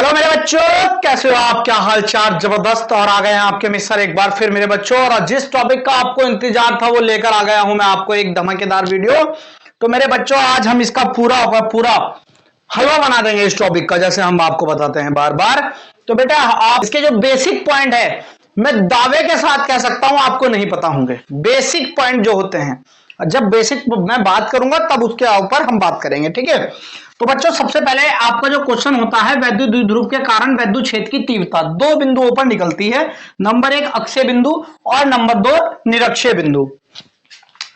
Hello मेरे बच्चों, कैसे हो आप? क्या हाल चाल? जबरदस्त। और आ गए हैं आपके मिस्टर एक बार फिर मेरे बच्चों, और जिस टॉपिक का आपको इंतजार था वो लेकर आ गया हूं मैं आपको एक धमाकेदार वीडियो। तो मेरे बच्चों आज हम इसका पूरा पूरा हलवा बना देंगे इस टॉपिक का, जैसे हम आपको बताते हैं बार बार। तो बेटा आप इसके जो बेसिक पॉइंट है मैं दावे के साथ कह सकता हूं आपको नहीं पता होंगे। बेसिक पॉइंट जो होते हैं, जब बेसिक मैं बात करूंगा तब उसके ऊपर हम बात करेंगे, ठीक है। तो बच्चों सबसे पहले आपका जो क्वेश्चन होता है, वैद्युत द्विध्रुव के कारण वैद्युत क्षेत्र की तीव्रता दो बिंदुओं पर निकलती है। नंबर एक अक्षीय बिंदु और नंबर दो निरक्षीय बिंदु।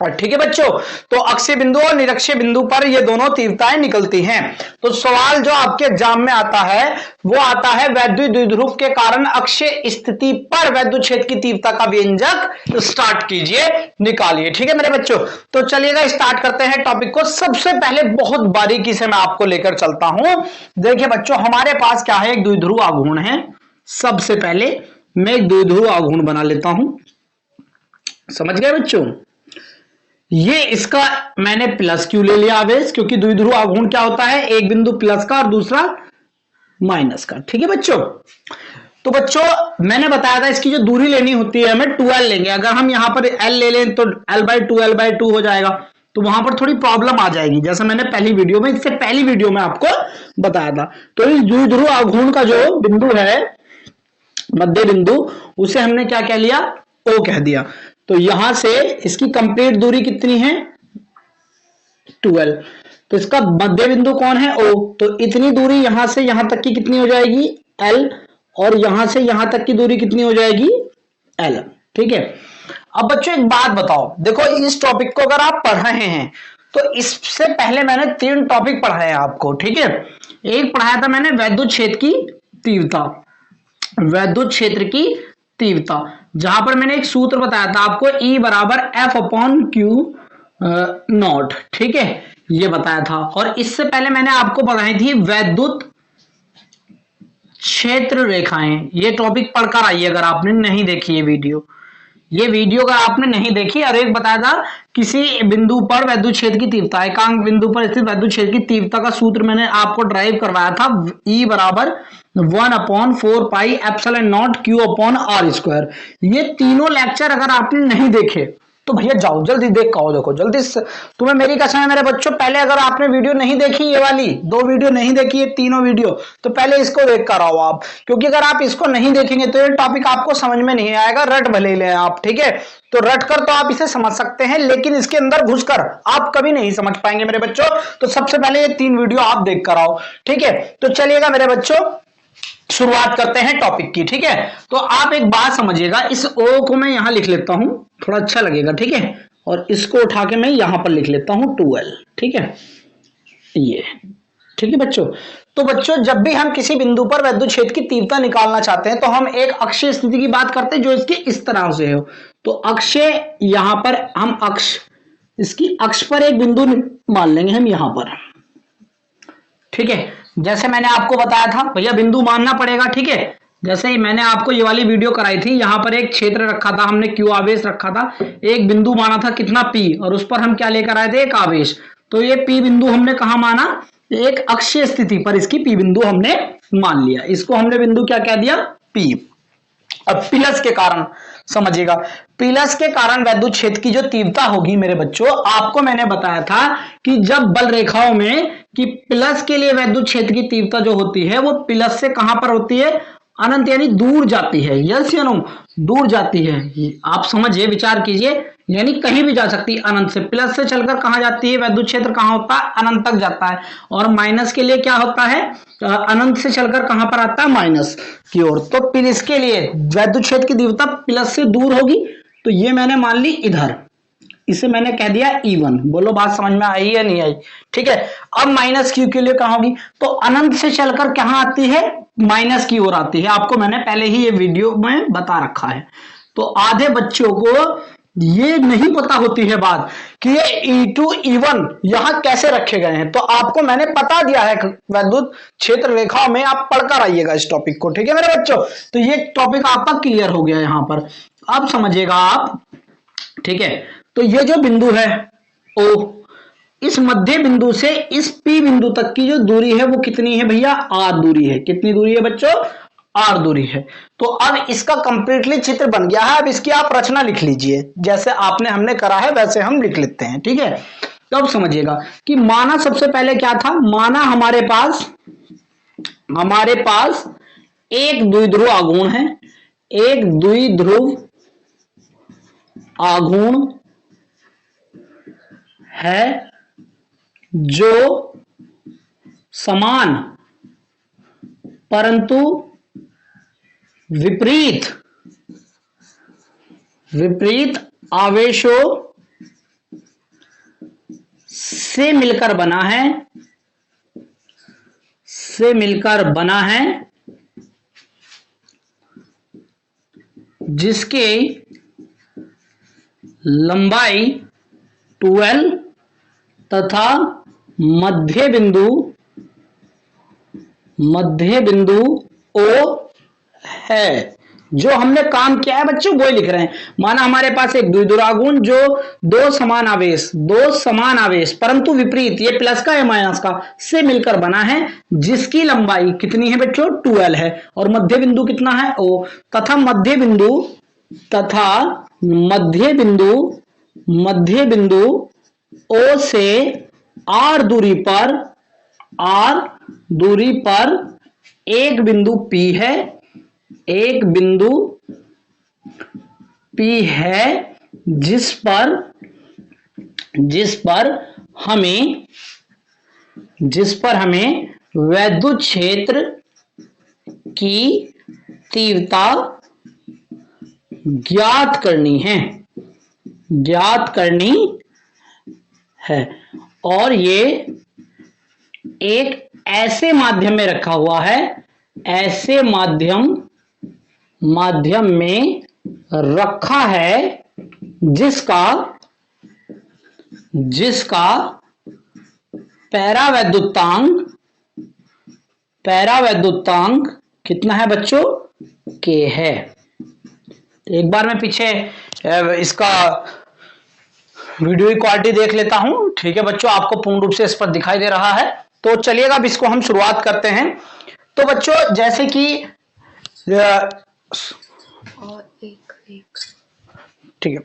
और ठीक है बच्चों, तो अक्षीय बिंदु और निरक्षीय बिंदु पर ये दोनों तीव्रताएं निकलती हैं। तो सवाल जो आपके एग्जाम में आता है वो आता है वैद्युत द्विध्रुव के कारण अक्षीय स्थिति पर वैद्युत क्षेत्र की तीव्रता का व्यंजक स्टार्ट कीजिए, निकालिए। ठीक है मेरे बच्चों, तो चलिएगा स्टार्ट करते हैं टॉपिक को। सबसे पहले बहुत बारीकी से मैं आपको लेकर चलता हूं। देखिए बच्चों, हमारे पास क्या है, एक द्विध्रुव आघूर्ण है। सबसे पहले मैं एक द्विध्रुव आघूर्ण बना लेता हूं, समझ गए बच्चों। ये इसका मैंने प्लस क्यू ले लिया आवेश, क्योंकि द्विध्रुव आघूर्ण क्या होता है, एक बिंदु प्लस का और दूसरा माइनस का। ठीक है बच्चों, तो बच्चों मैंने बताया था इसकी जो दूरी लेनी होती है हमें 2l लेंगे। अगर हम यहां पर l ले लें तो l/2 हो जाएगा, तो वहां पर थोड़ी प्रॉब्लम आ जाएगी, जैसे मैंने पहली वीडियो में, इससे पहली वीडियो में आपको बताया था। तो इस द्विध्रुव आघूर्ण का जो बिंदु है, मध्य बिंदु, उसे हमने क्या कह लिया, O कह दिया। तो यहां से इसकी कंप्लीट दूरी कितनी है, 2l। तो इसका मध्य बिंदु कौन है, O। तो इतनी दूरी यहां से यहां तक की कितनी हो जाएगी, l, और यहां से यहां तक की दूरी कितनी हो जाएगी, l। ठीक है। अब बच्चों एक बात बताओ, देखो इस टॉपिक को अगर आप पढ़ रहे हैं तो इससे पहले मैंने 3 टॉपिक पढ़ाए हैं आपको, ठीक है। एक पढ़ाया था मैंने वैद्युत क्षेत्र की तीव्रता, वैद्युत क्षेत्र की तीव्रता, जहां पर मैंने एक सूत्र बताया था आपको, E बराबर F/Q0। ठीक है, ये बताया था। और इससे पहले मैंने आपको बताई थी वैद्युत क्षेत्र रेखाएं। ये टॉपिक पढ़कर आइए अगर आपने नहीं देखी ये वीडियो अगर आपने नहीं देखी। और एक बताया था किसी बिंदु पर वैद्युत क्षेत्र की तीव्रता, एकांक बिंदु पर स्थित वैद्युत क्षेत्र की तीव्रता का सूत्र मैंने आपको ड्राइव करवाया था, E बराबर 1/4πε0 Q/r²। ये तीनों लेक्चर अगर आपने नहीं देखे तो भैया जाओ जल्दी देख के आओ। देखो जल्दी से, तुम्हें मेरी कसम है मेरे बच्चों, पहले अगर आपने वीडियो नहीं देखी, ये वाली 2 वीडियो नहीं देखी, ये तीनों वीडियो, तो पहले इसको देख कर आओ आप, क्योंकि अगर आप इसको नहीं देखेंगे तो ये टॉपिक आपको समझ में नहीं आएगा। रट भले ले आप, ठीक है। तो रट कर तो आप इसे समझ सकते हैं, लेकिन इसके अंदर घुसकर आप कभी नहीं समझ पाएंगे मेरे बच्चों। तो सबसे पहले ये 3 वीडियो आप देख कर आओ, ठीक है। तो चलिएगा मेरे बच्चों, शुरुआत करते हैं टॉपिक की, ठीक है। तो आप एक बात समझिएगा, इस O को मैं यहां लिख लेता हूं, थोड़ा अच्छा लगेगा, ठीक है। और इसको उठा के मैं यहां पर लिख लेता हूं 2l, ठीक है, ये, ठीक है बच्चों। तो बच्चों जब भी हम किसी बिंदु पर वैद्युत क्षेत्र की तीव्रता निकालना चाहते हैं तो हम एक अक्षीय स्थिति की बात करते हैं जो इसकी इस तरह से हो। तो अक्षीय, यहां पर हम अक्ष, इसकी अक्ष पर एक बिंदु मान लेंगे हम यहां पर, ठीक है। जैसे मैंने आपको बताया था भैया बिंदु मानना पड़ेगा, ठीक है। जैसे ही मैंने आपको ये वाली वीडियो कराई थी, यहां पर एक क्षेत्र रखा था हमने, Q आवेश रखा था, एक बिंदु माना था कितना P, और उस पर हम क्या लेकर आए थे, एक आवेश। तो ये P बिंदु हमने कहा माना, एक अक्षीय स्थिति पर इसकी P बिंदु हमने मान लिया, इसको हमने बिंदु क्या कह दिया, P। अब प्लस के कारण समझिएगा, प्लस के कारण वैद्युत क्षेत्र की जो तीव्रता होगी मेरे बच्चों, आपको मैंने बताया था कि जब बल रेखाओं में कि प्लस के लिए वैद्युत क्षेत्र की तीव्रता जो होती है वो प्लस से कहां पर होती है, अनंत, यानी दूर जाती है। यस या नो, दूर जाती है। आप समझिए, विचार कीजिए, यानी कहीं भी जा सकती है अनंत से। प्लस से चलकर कहां जाती है, वैद्युत क्षेत्र कहां होता है, अनंत तक जाता है। और माइनस के लिए क्या होता है, अनंत से चलकर कहां पर आता है, माइनस की ओर। तो प्लस के लिए वैद्युत क्षेत्र की तीव्रता प्लस से दूर होगी, तो ये मैंने मान ली इधर, इसे मैंने कह दिया E1। बोलो बात समझ में आई या नहीं आई, ठीक है। अब माइनस Q के लिए कहां होगी, तो अनंत से चलकर कहां आती है, माइनस की ओर आती है। आपको मैंने पहले ही ये वीडियो में बता रखा है। तो आधे बच्चों को ये नहीं पता होती है बात कि ये E2 E1 यहां कैसे रखे गए हैं, तो आपको मैंने बता दिया है वैद्युत क्षेत्र रेखा में, आप पढ़कर आइएगा इस टॉपिक को, ठीक है मेरे बच्चों। तो ये टॉपिक आपका क्लियर हो गया यहां पर, अब समझिएगा आप, ठीक है। तो ये जो बिंदु है O, इस मध्य बिंदु से इस P बिंदु तक की जो दूरी है वो कितनी है भैया, R दूरी है। कितनी दूरी है बच्चों, R दूरी है। तो अब इसका कंप्लीटली चित्र बन गया है। अब इसकी आप रचना लिख लीजिए, जैसे आपने हमने करा है वैसे हम लिख लेते हैं, ठीक है। तो अब समझिएगा कि माना सबसे पहले क्या था, माना हमारे पास एक द्विध्रुव आघूर्ण है, एक द्विध्रुव आघूर्ण है जो समान परंतु विपरीत आवेशों से मिलकर बना है, जिसके लंबाई 12 तथा मध्य बिंदु O है। जो हमने काम किया है बच्चों वो लिख रहे हैं। माना हमारे पास एक द्विध्रुवाघूर्ण जो दो समान आवेश परंतु विपरीत, ये प्लस का या माइनस का, से मिलकर बना है, जिसकी लंबाई कितनी है बच्चों, 12 है, और मध्य बिंदु कितना है, O, तथा मध्य बिंदु O से R दूरी पर एक बिंदु P है, जिस पर हमें वैद्युत क्षेत्र की तीव्रता ज्ञात करनी है, और ये एक ऐसे माध्यम में रखा हुआ है, ऐसे माध्यम में रखा है जिसका परावैद्युतांक कितना है बच्चों, K है। एक बार मैं पीछे इसका वीडियो की क्वालिटी देख लेता हूं, ठीक है बच्चों, आपको पूर्ण रूप से स्पष्ट दिखाई दे रहा है। तो चलिएगा अब इसको हम शुरुआत करते हैं। तो बच्चों जैसे कि ठीक है,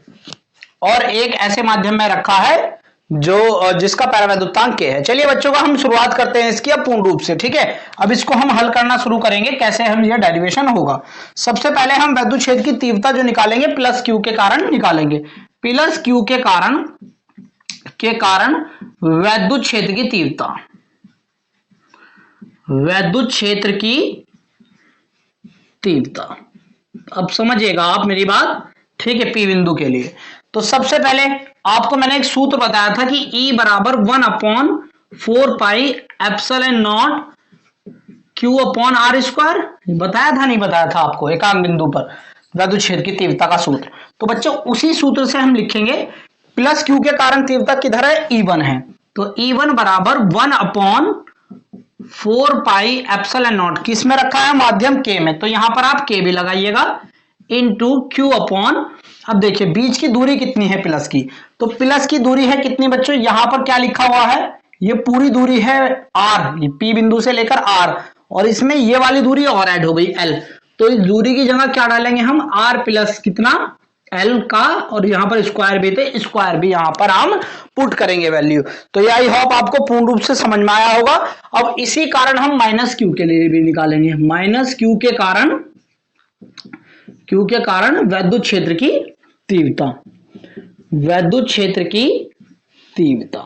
और एक ऐसे माध्यम में रखा है जिसका परावैद्युतांक K है। चलिए बच्चों का हम शुरुआत करते हैं इसकी अब पूर्ण रूप से, ठीक है। अब इसको हम हल करना शुरू करेंगे, कैसे हम यह डेरिवेशन होगा। सबसे पहले हम वैद्युत क्षेत्र की तीव्रता जो निकालेंगे प्लस Q के कारण निकालेंगे। प्लस Q के कारण वैद्युत क्षेत्र की तीव्रता, अब समझिएगा आप मेरी बात, ठीक है, P बिंदु के लिए। तो सबसे पहले आपको मैंने एक सूत्र बताया था कि E बराबर 1/4 pi epsilon not Q upon R square, बताया था नहीं बताया था आपको, एकांक बिंदु पर वैद्युत क्षेत्र की तीव्रता का सूत्र। तो बच्चों उसी सूत्र से हम लिखेंगे, प्लस Q के कारण तीव्रता किधर है, E1 है, तो E1 बराबर 1/4 पाई एप्सिलॉन नॉट, किस में रखा है, माध्यम K में, तो यहां पर आप K भी लगाइएगा, इनटू Q अपॉन, अब देखिए बीच की दूरी कितनी है प्लस की, तो प्लस की दूरी है कितनी बच्चों, यहां पर क्या लिखा हुआ है, ये पूरी दूरी है R, ये P बिंदु से लेकर R, और इसमें ये वाली दूरी और ऐड हो गई L, तो इस दूरी की जगह क्या डालेंगे हम, R प्लस कितना L का, और यहाँ पर स्क्वायर भी थे, स्क्वायर भी यहाँ पर हम पुट करेंगे वैल्यू। तो आई होप आपको पूर्ण रूप से समझ में आया होगा। अब इसी कारण हम माइनस Q के लिए भी निकालेंगे, माइनस Q के कारण वैद्युत क्षेत्र की तीव्रता,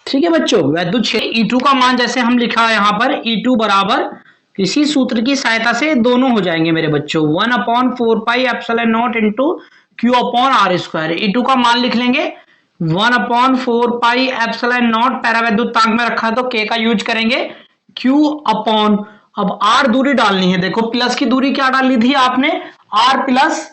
ठीक है बच्चों। वैद्युत क्षेत्र E2 का मान जैसे हम लिखा है यहाँ पर, E2 बराबर, इसी सूत्र की सहायता से दोनों हो जाएंगे मेरे बच्चों, 1/4 pi epsilon not into Q upon R square. E2 का मान लिख लेंगे 1/4 पाई एप्सिलॉन नॉट, परावैद्युतांक में रखा है तो K का यूज करेंगे, Q अपॉन, अब R दूरी डालनी है, देखो प्लस की दूरी क्या डाली थी आपने, R प्लस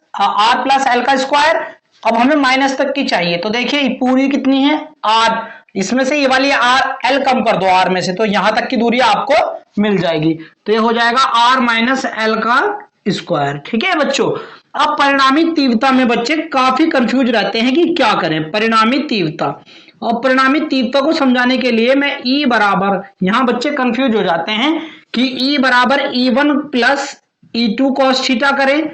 L का स्क्वायर, अब हमें माइनस तक की चाहिए, तो देखिए पूरी कितनी है R, इसमें से ये वाली R L कम कर दो R में से, तो यहां तक की दूरी आपको मिल जाएगी, तो ये हो जाएगा R माइनस L का स्क्वायर, ठीक है बच्चों। अब परिणामी तीव्रता में बच्चे काफी कंफ्यूज रहते हैं कि क्या करें। परिणामी तीव्रता, और परिणामी तीव्रता को समझाने के लिए मैं E बराबर, यहां बच्चे कंफ्यूज हो जाते हैं कि E बराबर E1 plus E2 cos theta करें,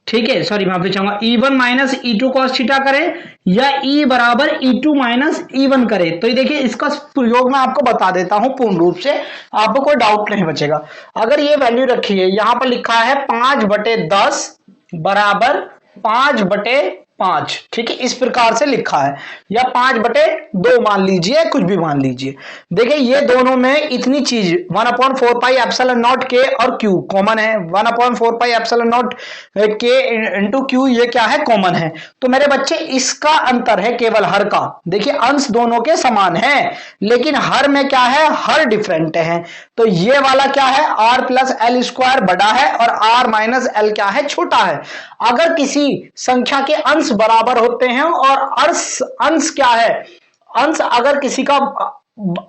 ठीक है, सॉरी माफी चाहूंगा, E1 minus E2 cos theta करें या E बराबर E2 माइनस E1 करें। तो ये देखिए इसका प्रयोग मैं आपको बता देता हूं पूर्ण रूप से, आपको कोई डाउट नहीं बचेगा। अगर ये वैल्यू रखी है, यहां पर लिखा है 5/10 बराबर 5/5, ठीक है, इस प्रकार से लिखा है, या 5/2 मान लीजिए, कुछ भी मान लीजिए। देखिए ये दोनों में इतनी चीज 1/4 पाई एप्सिलॉन नॉट के और क्यू कॉमन है, 1/4 पाई एप्सिलॉन नॉट के इंटू क्यू, ये क्या है, कॉमन है। तो मेरे बच्चे इसका अंतर है केवल हर का। देखिए अंश दोनों के समान है, लेकिन हर में क्या है, हर डिफरेंट है। तो ये वाला क्या है, r प्लस एल स्क्वायर बड़ा है और r माइनस एल क्या है, छोटा है। अगर किसी संख्या के अंश बराबर होते हैं और अंश क्या है, अंश अगर किसी का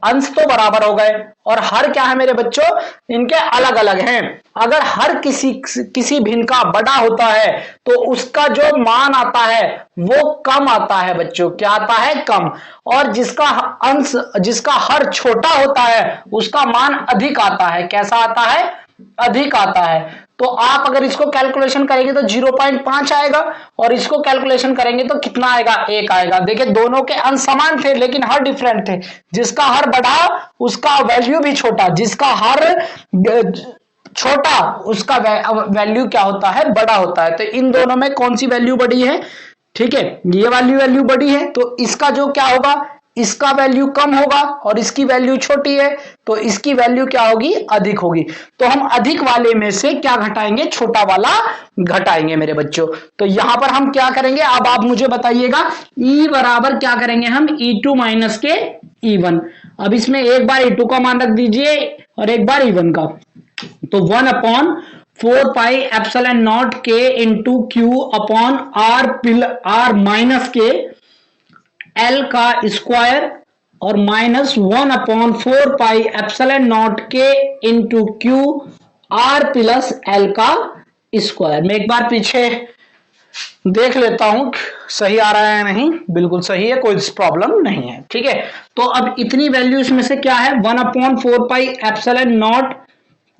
अंश तो बराबर हो गए और हर क्या है मेरे बच्चों, इनके अलग अलग हैं। अगर हर किसी भिन्न का बड़ा होता है तो उसका जो मान आता है वो कम आता है बच्चों, क्या आता है, कम। और जिसका अंश, जिसका हर छोटा होता है उसका मान अधिक आता है। कैसा आता है, अधिक आता है। तो आप अगर इसको कैलकुलेशन करेंगे तो 0.5 आएगा और इसको कैलकुलेशन करेंगे तो कितना आएगा, 1 आएगा। देखिए दोनों के अंश समान थे लेकिन हर डिफरेंट थे। जिसका हर बड़ा उसका वैल्यू भी छोटा, जिसका हर छोटा उसका वैल्यू क्या होता है, बड़ा होता है। तो इन दोनों में कौन सी वैल्यू बड़ी है, ठीक है, ये वाली वैल्यू बड़ी है, तो इसका जो क्या होगा, इसका वैल्यू कम होगा और इसकी वैल्यू छोटी है, तो इसकी वैल्यू क्या होगी, अधिक होगी। तो हम अधिक वाले में से क्या घटाएंगे, छोटा वाला घटाएंगे मेरे बच्चों। तो यहां पर हम क्या करेंगे, अब आप मुझे बताइएगा, E बराबर क्या करेंगे हम, E2 माइनस के E1। अब इसमें एक बार E2 का मान रख दीजिए और एक बार E1 का। तो 1/4 पाई एप्सिलॉन नॉट के into Q upon R minus के एल का स्क्वायर और माइनस 1/4 पाई एप्सिलॉन नॉट के into Q R plus L का स्क्वायर। मैं एक बार पीछे देख लेता हूं सही आ रहा है नहीं, बिल्कुल सही है, कोई प्रॉब्लम नहीं है, ठीक है। तो अब इतनी वैल्यू इसमें से क्या है, 1/4 पाई एप्सिलॉन नॉट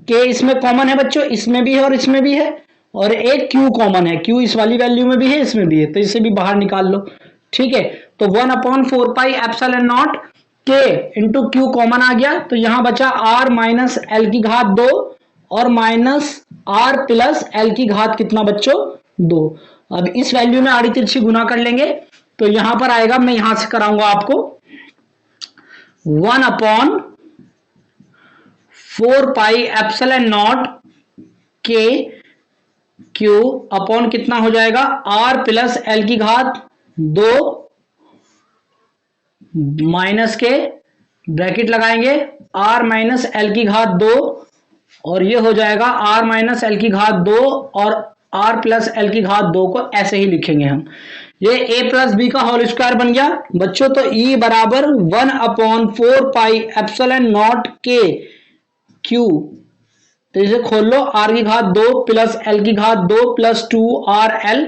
के इसमें कॉमन है बच्चों, इसमें भी है और इसमें भी है, और एक क्यू कॉमन है, क्यू इस वाली वैल्यू में भी है, इसमें भी है, तो इसे भी बाहर निकाल लो, ठीक है। तो 1/4 पाई एप्सिलॉन नॉट के इंटू क्यू कॉमन आ गया, तो यहां बचा r माइनस एल की घात 2 और माइनस r प्लस एल की घात कितना बच्चों, 2। अब इस वैल्यू में आड़ी तिरछी गुना कर लेंगे तो यहां पर आएगा, मैं यहां से कराऊंगा आपको, 1/4 पाई एप्सिलॉन नॉट के क्यू अपॉन कितना हो जाएगा, r प्लस एल की घात 2 माइनस के ब्रैकेट लगाएंगे r माइनस एल की घात 2 और ये हो जाएगा r माइनस एल की घात 2 और r प्लस एल की घात 2 को ऐसे ही लिखेंगे हम। ये a प्लस बी का होल स्क्वायर बन गया बच्चों। तो E बराबर 1/4 पाई एप्सिलॉन नॉट के क्यू, तो इसे खोल लो, r की घात 2 प्लस एल की घात 2 प्लस 2rl,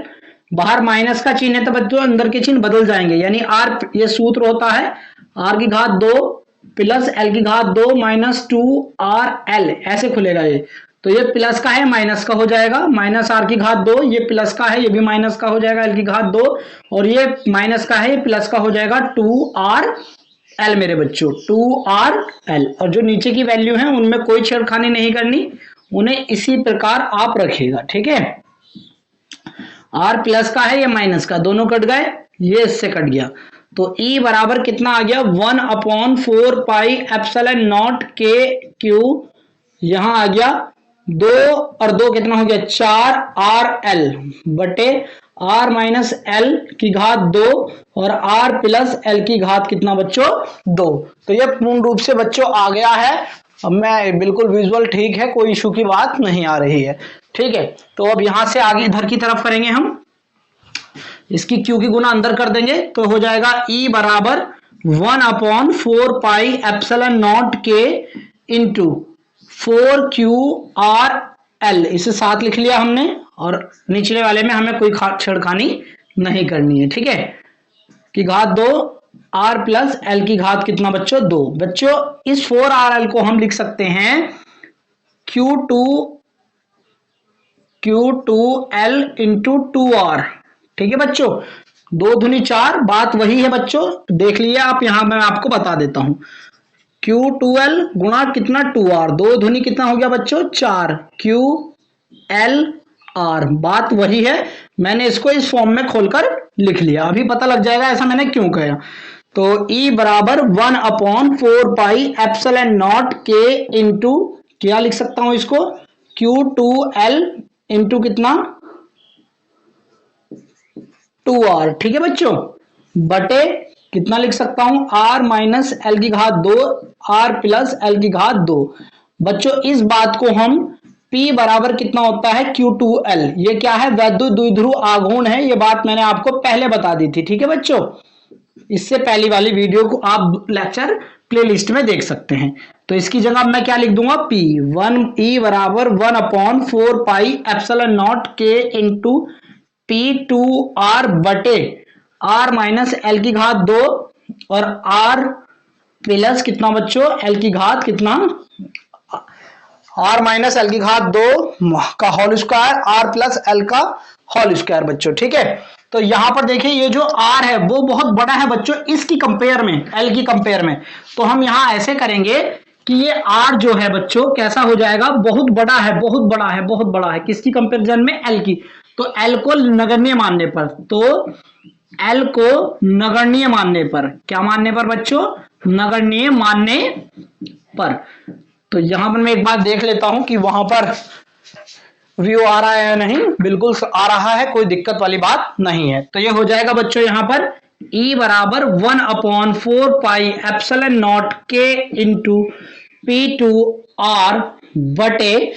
बाहर माइनस का चिन्ह है तो बच्चों अंदर के चिन्ह बदल जाएंगे, यानी r, ये सूत्र होता है r की घात 2 प्लस एल की घात 2 माइनस 2rl, ऐसे खुलेगा ये। तो ये प्लस का है माइनस का हो जाएगा, माइनस r की घात 2, ये प्लस का है ये भी माइनस का हो जाएगा l की घात 2, और ये माइनस का है ये प्लस का हो जाएगा 2rl मेरे बच्चों, 2rl। और जो नीचे की वैल्यू है उनमें कोई छेड़खानी नहीं करनी, उन्हें इसी प्रकार आप रखिएगा, ठीक है। r प्लस का है, ये माइनस का, दोनों कट गए, ये इससे कट गया। तो E बराबर कितना आ गया, 1/4 पाई एप्सिलॉन नॉट के क्यू, यहां आ गया 2 और 2 कितना हो गया, 4rl बटे r माइनस एल की घात 2 और r प्लस एल की घात कितना बच्चों, 2। तो ये पूर्ण रूप से बच्चों आ गया है। अब मैं बिल्कुल विजुअल ठीक है, कोई इशू की बात नहीं आ रही है, ठीक है। तो अब यहां से आगे इधर की तरफ करेंगे हम, इसकी क्यू की गुना अंदर कर देंगे तो हो जाएगा E बराबर 1/4 पाई एप्सिलॉन नॉट के इंटू 4 क्यू आर एल, इसे साथ लिख लिया हमने, और निचले वाले में हमें कोई छेड़खानी नहीं करनी है, ठीक है। की घात 2 आर प्लस एल की घात कितना बच्चों 2। बच्चों इस 4rl को हम लिख सकते हैं Q2L इंटू 2R, ठीक है बच्चों। 2 दूनी 4, बात वही है बच्चों, देख लिया आप, यहां मैं आपको बता देता हूं। Q2L गुणा कितना 2R, 2 दूनी कितना हो गया बच्चों 4, QLR, बात वही है। मैंने इसको इस फॉर्म में खोलकर लिख लिया, अभी पता लग जाएगा ऐसा मैंने क्यों कहा। तो E बराबर 1/4πε0 K इंटू क्या लिख सकता हूं इसको, Q2L इंटू कितना 2R, ठीक है बच्चों, बटे कितना लिख सकता हूं R माइनस एल की घात 2 R प्लस एल की घात 2। बच्चों इस बात को हम P बराबर कितना होता है Q2L, ये क्या है वैद्युत द्विध्रुव आघूर्ण है, ये बात मैंने आपको पहले बता दी थी, ठीक है बच्चों। इससे पहली वाली वीडियो को आप लेक्चर प्लेलिस्ट में देख सकते हैं। तो इसकी जगह मैं क्या लिख दूंगा E बराबर 1/4πε0 K इंटू P2R बटे R माइनस एल की घात 2 और R प्लस कितना बच्चों एल की घात कितना, R माइनस एल की घात 2 का whole square R plus L का होल स्क्वायर बच्चों, ठीक है। तो यहां पर देखिए ये जो R है वो बहुत बड़ा है बच्चों इसकी कंपेयर में, L की कंपेयर में। तो हम यहां ऐसे करेंगे कि ये R जो है बच्चों कैसा हो जाएगा, बहुत बड़ा है, बहुत बड़ा है, बहुत बड़ा है, किसकी कंपेरिजन में L की। तो L को नगण्य मानने पर, तो L को नगण्य मानने पर, क्या मानने पर बच्चों, नगण्य मानने पर। तो यहां पर मैं एक बात देख लेता हूं कि वहां पर व्यू आ रहा है या नहीं, बिल्कुल आ रहा है, कोई दिक्कत वाली बात नहीं है। तो ये हो जाएगा बच्चों यहां पर E बराबर 1/4πε0 K इंटू P2R बटे,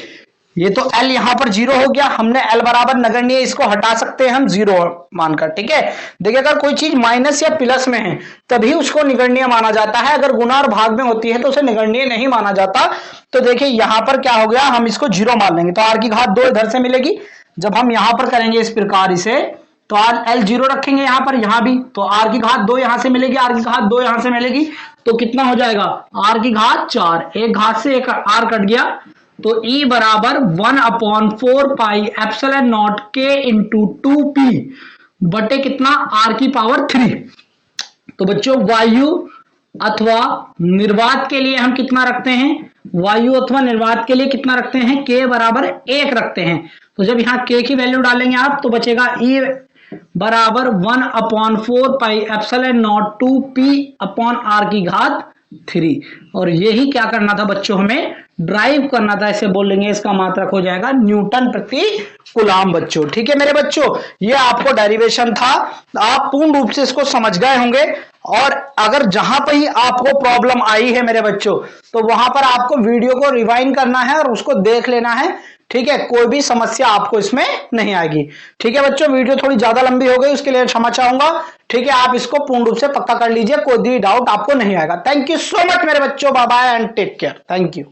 ये तो L यहां पर 0 हो गया, हमने L बराबर नगण्य इसको हटा सकते हैं हम 0 मानकर, ठीक है। देखिए अगर कोई चीज माइनस या प्लस में है तभी उसको निगण्य माना जाता है, अगर गुणा और भाग में होती है तो उसे निगण्य नहीं माना जाता। तो देखिए यहां पर क्या हो गया, हम इसको 0 मान लेंगे तो R की घात 2 इधर से मिलेगी। जब हम यहां पर करेंगे इस प्रकार इसे, तो L 0 रखेंगे यहां पर, यहां भी, तो R की घात 2 यहां से मिलेगी, R की घात 2 यहां से मिलेगी, तो कितना हो जाएगा R की घात 4, एक घात से एक R कट गया। तो E बराबर 1/4πε0 K इंटू 2P बटे कितना R की पावर 3। तो बच्चों वायु अथवा निर्वात के लिए हम कितना रखते हैं, वायु अथवा निर्वात के लिए कितना रखते हैं, K बराबर 1 रखते हैं। तो जब यहाँ K की वैल्यू डालेंगे आप तो बचेगा E बराबर 1/4πε0 2P अपॉन R की घात 3। और यही क्या करना था बच्चों, हमें ड्राइव करना था, ऐसे बोलेंगे इसका मात्रक हो जाएगा न्यूटन प्रति कूलाम बच्चों, ठीक है मेरे बच्चों। ये आपको डेरिवेशन था, आप पूर्ण रूप से इसको समझ गए होंगे। और अगर जहां पर ही आपको प्रॉब्लम आई है मेरे बच्चों, तो वहां पर आपको वीडियो को रिवाइंड करना है और उसको देख लेना है, ठीक है। कोई भी समस्या आपको इसमें नहीं आएगी, ठीक है बच्चों। वीडियो थोड़ी ज्यादा लंबी हो गई, उसके लिए क्षमा चाहूंगा, ठीक है। आप इसको पूर्ण रूप से पक्का कर लीजिए, कोई भी डाउट आपको नहीं आएगा। थैंक यू सो मच मेरे बच्चों, bye bye and take care, thank you.